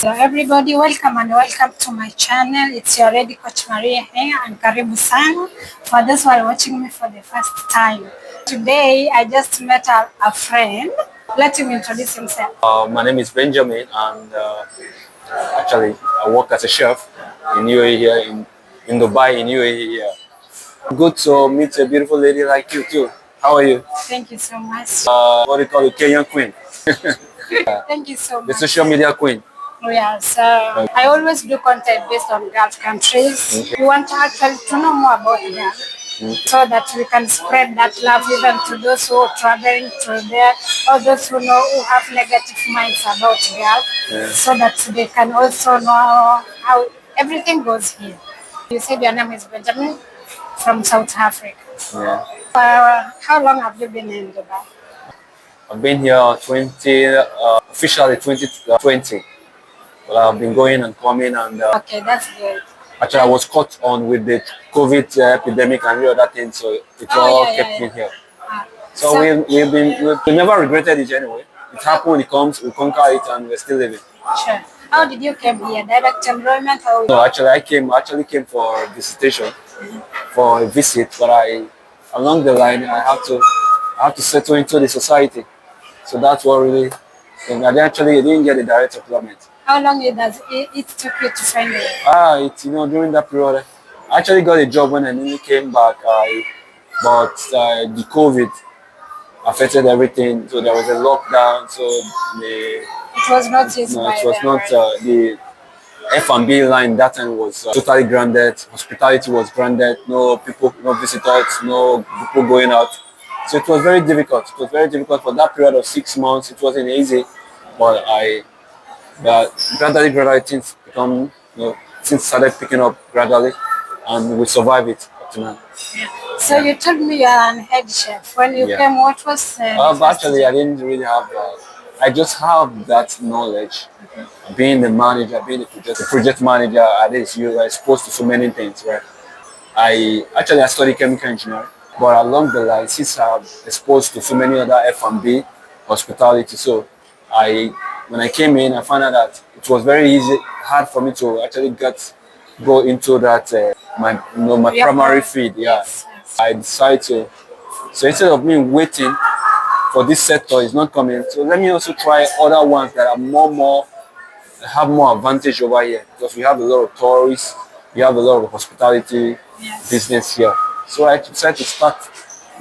Hello everybody, welcome and welcome to my channel. It's your lady Coach Maria here and karibu sana. For those who are watching me for the first time. Today I just met a friend. Let him introduce himself. My name is Benjamin, and actually, I work as a chef in UAE here in Dubai, in UAE here. Good to meet a beautiful lady like you too. How are you? Thank you so much. What do you call the Kenyan queen? Thank you so The much. social media queen. Yeah, so I always do content based on Gulf countries. Okay. We want to actually to know more about Gulf so that we can spread that love even to those who are traveling through there or those who know who have negative minds about Gulf, Yeah. so that they can also know how everything goes here. You said your name is Benjamin from South Africa. Yeah. How long have you been in Dubai? I've been here 20, officially 2020. But I've been going and coming, and Okay, that's good. actually, I was caught on with the COVID epidemic and the other things, so it Oh all yeah, kept yeah, me yeah. here. Ah, So we never regretted it anyway. It happened, it comes, we conquer it, and we're still living. sure. How did you come here? Direct employment or? So actually, I came for visitation, for a visit, but along the line, I have to settle into the society. So that's what really, and I didn't get a direct employment. How long it took you to find it? It's during that period, I actually got a job when I nearly came back. But the COVID affected everything, so there was a lockdown. So the It was not easy no, by it was then, not right? the F&B line that time was totally grounded. Hospitality was grounded. No people, no visitors, no people going out. So it was very difficult. It was very difficult for that period of 6 months. It wasn't easy, but gradually things become, things started picking up gradually, and we survived it up to now. Yeah. So you told me you're an head chef. When you Yeah. came, what was the But first actually, I job? didn't really have. I just have that knowledge. Being the manager, being the project manager, at least you are exposed to so many things, right? I studied chemical engineering, but along the line, since I'm exposed to so many other F&B, hospitality, so I when I came in, I found out that it was very hard for me to actually go into that my Yeah, primary field. Yeah, yes, yes. I decided to. So instead of me waiting for this sector is not coming, so let me also try other ones that are more have more advantage over here, because we have a lot of tourists, we have a lot of hospitality Yes. business here. So I decided to start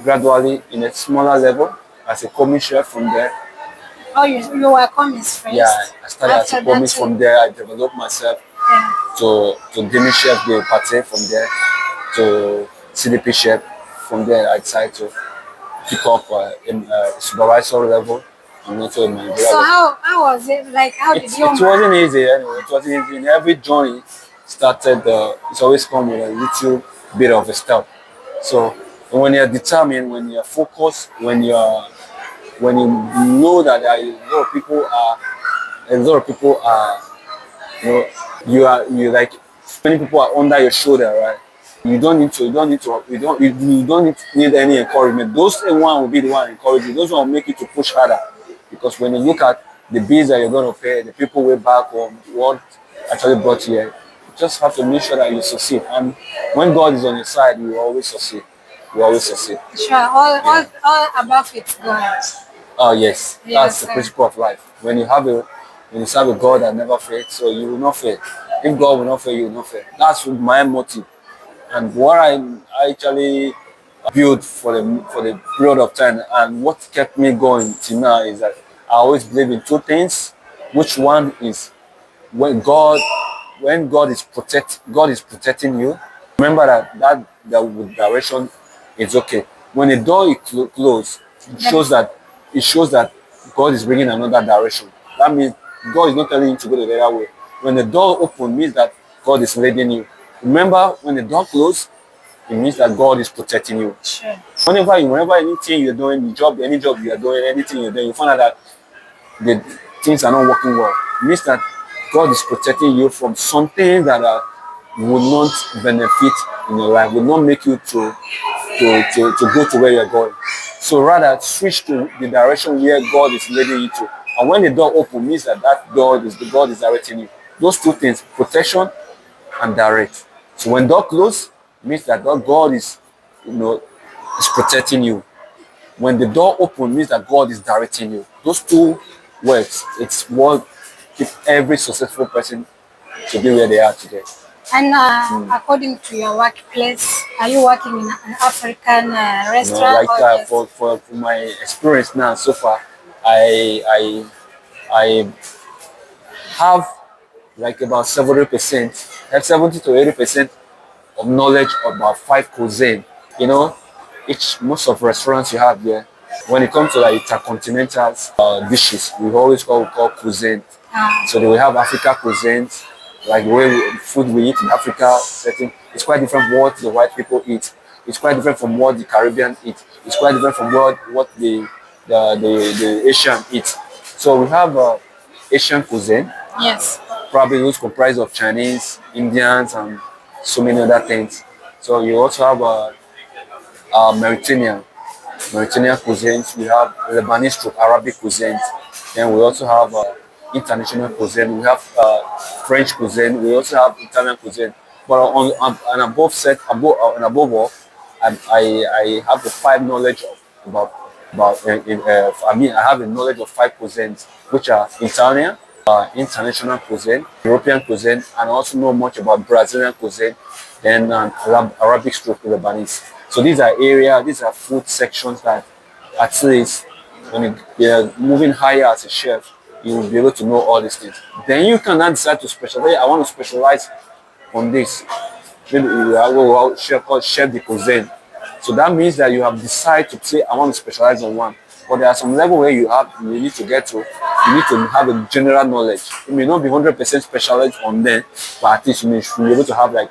gradually in a smaller level as a commis chef. From there, Oh, you were commis first. yeah, I started as a After commis. that, From there, I developed myself yeah. to demi chef de partie. From there to CDP chef. From there, I decided to pick up in supervisor level and also in managerial So level. how was it? Like how did you? It wasn't easy anyway. It wasn't easy. In every journey started, it's always come with a little bit of a step. So when you're determined, when you're focused, when you know that there are a lot of people are, you know, you like, many people are under your shoulder, right? You don't need any encouragement. Those one will be the one encouraging. Those one will make you to push harder, because when you look at the bills that you're going to pay, the people way back home, what actually brought you here, you just have to make sure that you succeed. And when God is on your side, you will always succeed. You always succeed. Sure, all above it's God. Oh yes, Yes, that's the sir. principle of life. When you serve a God that never fails, so you will not fail. If God will not fail, you will not fail. That's my motive, and what I actually built for the period of time, and what kept me going till now is that I always believe in two things. Which one is when God is protecting you. Remember that the direction is okay. When the door is closed, it shows that God is bringing another direction. That means God is not telling you to go the other way. When the door open, means that God is leading you. Remember, when the door closed, it means that God is protecting you. Sure. Whenever anything you're doing, any job you are doing, anything you're doing, you find out that the things are not working well. It means that God is protecting you from something that will not benefit in your life, will not make you to go to where you're going. So rather switch to the direction where God is leading you to. And when the door open, means that that door is the God is directing you. Those two things, protection and direct. So when door close, means that God is, you know, is protecting you. When the door open, means that God is directing you. Those two words, it's what keep every successful person to be where they are today. And according to your workplace, are you working in an African You know, restaurant like or just? for my experience now so far, I I I have like about 70%, have 70 to 80% of knowledge about five cuisine. You know, each most of restaurants you have here, when it comes to like intercontinental dishes, we always call cuisine. Uh, So they will have Africa cuisines, like the way food we eat in Africa setting. It's quite different from what the white people eat. It's quite different from what the Caribbean eat. It's quite different from what the Asian eat. So we have Asian cuisine, yes. probably which comprised of Chinese, Indians, and so many other things. So you also have Mediterranean cuisines. We have Lebanese stroke Arabic cuisines. Then we also have international cuisine. We have French cuisine. We also have Italian cuisine. But on and above set above and above all, I have the five knowledge of about I mean I have a knowledge of five cuisines, which are Italian, international cuisine, European cuisine, and I also know much about Brazilian cuisine, then Arabic stroke Lebanese. So these are food sections that at least when you're moving higher as a chef, you will be able to know all these things. Then you can now decide to specialize. I want to specialize on this. Maybe you have a chef called chef de cuisine. So that means that you have decided to say, I want to specialize on one. But there are some level where you need to get to. You need to have a general knowledge. You may not be 100% specialized on them, but at least you should be able to have like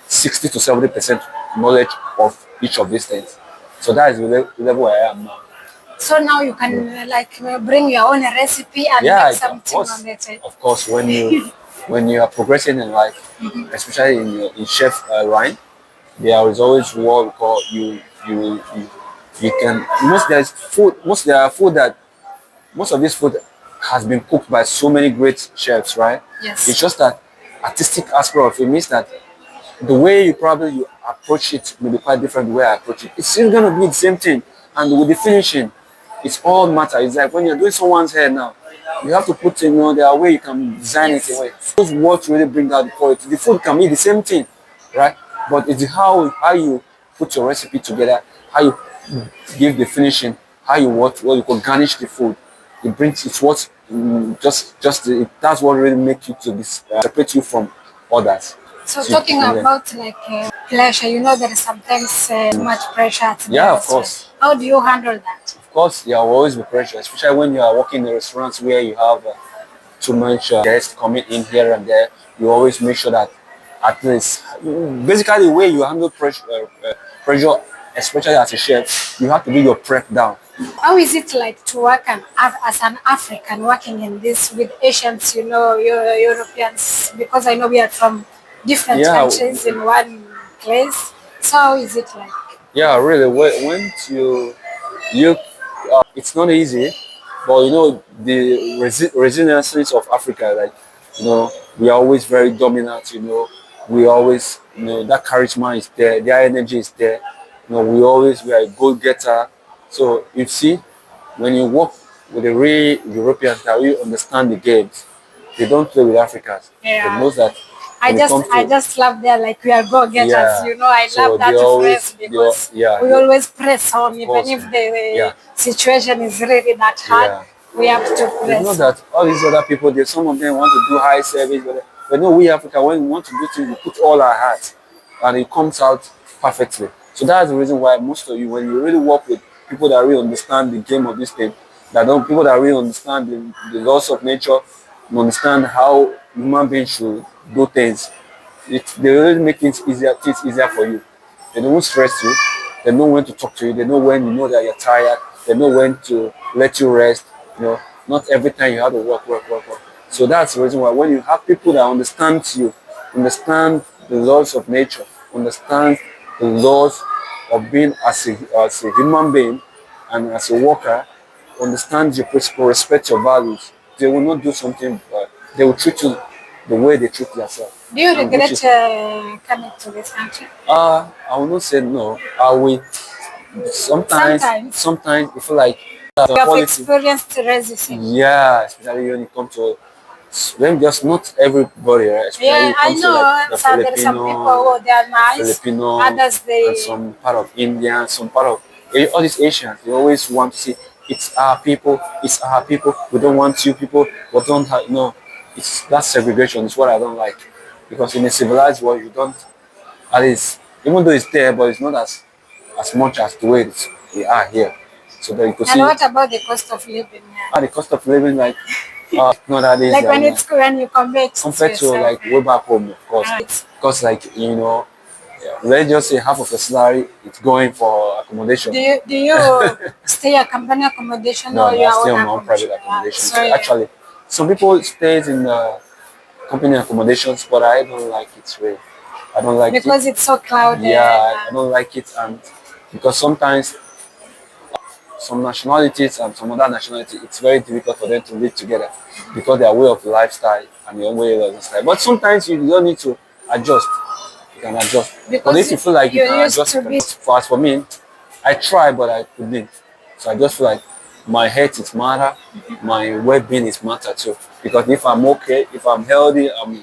60 to 70% knowledge of each of these things. So that is the level where I am now. So now you can bring your own recipe and Yeah, make something on it. of course, when you are progressing in life, especially in chef line, there is always what we call you can there are food that most of this food has been cooked by so many great chefs, right? Yes. It's just that artistic aspect of it means that the way you approach it may be quite different the way I approach it. It's still gonna be the same thing. And with the finishing, it's all matter. It's like when you're doing someone's hair now, you have to put in, there are way you can design it away. Those words really bring out the quality. The food can be the same thing, right? But it's how you put your recipe together, how you give the finishing, how you what you can garnish the food. It brings it's what that's what really makes you to separate you from others. So talking about pleasure, there is sometimes too much pressure at the Yeah, of restaurant. course. How do you handle that? Of course, there will always be pressure, especially when you are working in restaurants where you have too much guests coming in here and there. You always make sure that at least, basically, the way you handle pressure, especially as a chef, you have to do your prep down. How is it like to work as an African working in this with Asians, Europeans? Because I know we are from different Yeah, countries in one place. So how is it like? yeah, really. When you it's not easy, but the resilience of Africa, like we are always very dominant. We always that charisma is there, their energy is there. We are a goal getter. So you see, when you work with the real Europeans that really understand the games, they don't play with Africans. They Yeah. know that I when it just comes I to just love that like we are go getters. yeah, I so love that phrase because we always press on even course, if the yeah, situation is really that hard. yeah. We have to They know press on. that all these other people, some of them want to do high service, but no, we Africa, when we want to do things, we put all our heart, and it comes out perfectly. So that's the reason why most of you, when you really work with people that really understand the game of this thing, people that really understand the laws of nature, understand how human beings should do things, they really make things easier for you. They don't stress you. They know when to talk to you. They know when you know that you're tired. They know when to let you rest. Not every time you have to work. So that's the reason why when you have people that understand you, understand the laws of nature, understand the laws of being as a human being and as a worker, understand your principle, respect your values, they will not do something. They will treat you the way they treat themselves. Do you And which regret is, coming to this country? I will not say no. I will. Sometimes, Sometimes. sometimes you feel like You have quality. experienced racism. Yeah, especially when it comes to when just not everybody, right? Especially when Yeah, it I comes to like know. the So there are some people who they are nice, Filipino, others and they. some part of India, some part of all these Asians. They always want to see it's our people, it's our people. We don't want you people. We don't have no. It's that segregation is what I don't like because in a civilized world you don't at least even though it's there, but it's not as much as the way we are here. So that you could And see what about the cost of living? Yeah. the cost of living like not that easy. Like I know. when you compare it to Compared to yourself. like way back home, of course, It's, because like let's just say half of the salary it's going for accommodation. do you stay at company accommodation No, or no, I your stay own on my own private accommodation? Yeah. accommodation. So yeah. Actually, some people stays in company accommodations, but I don't like it really. I don't like it. Because it's so crowded. Yeah, I don't like it, and because sometimes some nationalities and some other nationalities, it's very difficult for them to live together because their way of lifestyle and your way of lifestyle. But sometimes you don't need to adjust. You can adjust. But if Because you feel like you you can used adjust, to you can. be. As for me, I try, but I couldn't. So I just feel like my health is matter, my well-being is matter too. Because if I'm okay, if I'm healthy, I will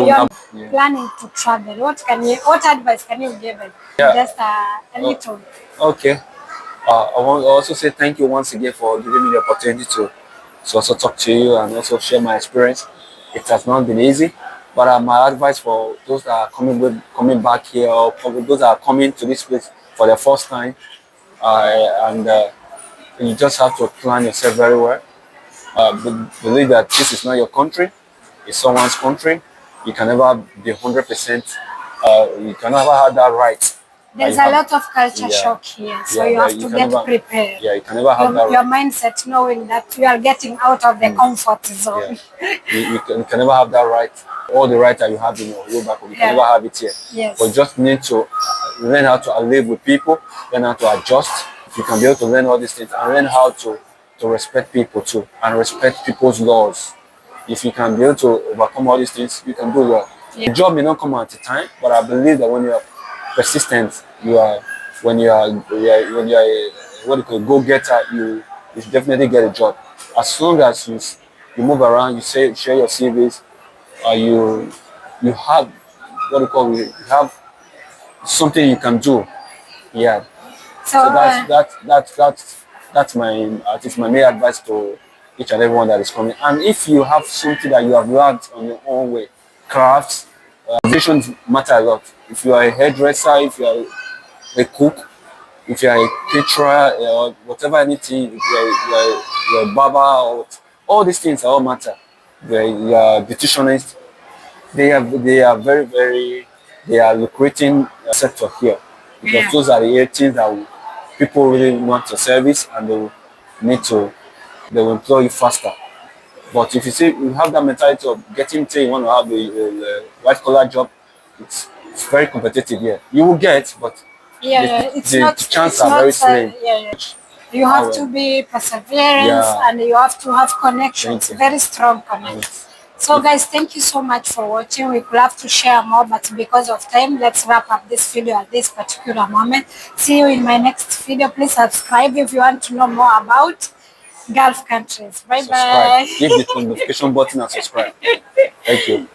You're not. Yeah. planning to travel. What advice can you give it? Yeah. Just a Oh, little. okay. I want to also say thank you once again for giving me the opportunity to also talk to you and also share my experience. It has not been easy, but my advice for those that are coming back here or those that are coming to this place for the first time, and you just have to plan yourself very well. Believe that this is not your country; it's someone's country. You can never be 100%. You can never have that right. There's You a have, lot of culture yeah, shock here, so yeah, you but have you to can get never, prepared. yeah, you can never have that Your right. mindset knowing that you are getting out of the comfort zone. Yeah. You can never have that right. All the right that you have in your way back home, you can Yeah. never have it here. Yes. But just need to learn how to live with people, learn how to adjust. If you can be able to learn all these things and learn how to respect people too and respect people's laws. If you can be able to overcome all these things, you can do well. Yeah. The job may not come at a time, but I believe that when you are persistent, when you are a, what do you call go getter, you should definitely get a job. As long as you move around, share your CVs, you have what do you call it, you have something you can do. Yeah. So So that's my I think my main advice to each and everyone that is coming. And if you have something that you have learned on your own way, crafts, visions matter a lot. If you are a hairdresser, if you are a cook, if you are a caterer or whatever anything, if you're a barber or all these things all matter. You are a beauticianist, they are very they are lucrating sector here because yeah. those are the things that people really want to service and need to they will employ you faster. But if you say you have that mentality of getting say you want to have the white collar job, it's very competitive here. You will get, but Yeah, the, yeah. the chance are very slim. Yeah, yeah. You have to be perseverance Yeah. and you have to have connections, Thank you. very strong connections. So guys, thank you so much for watching. We could have to share more, but because of time, let's wrap up this video at this particular moment. See you in my next video. Please subscribe if you want to know more about Gulf countries. Bye Subscribe. bye. Hit the notification button and subscribe. Thank you.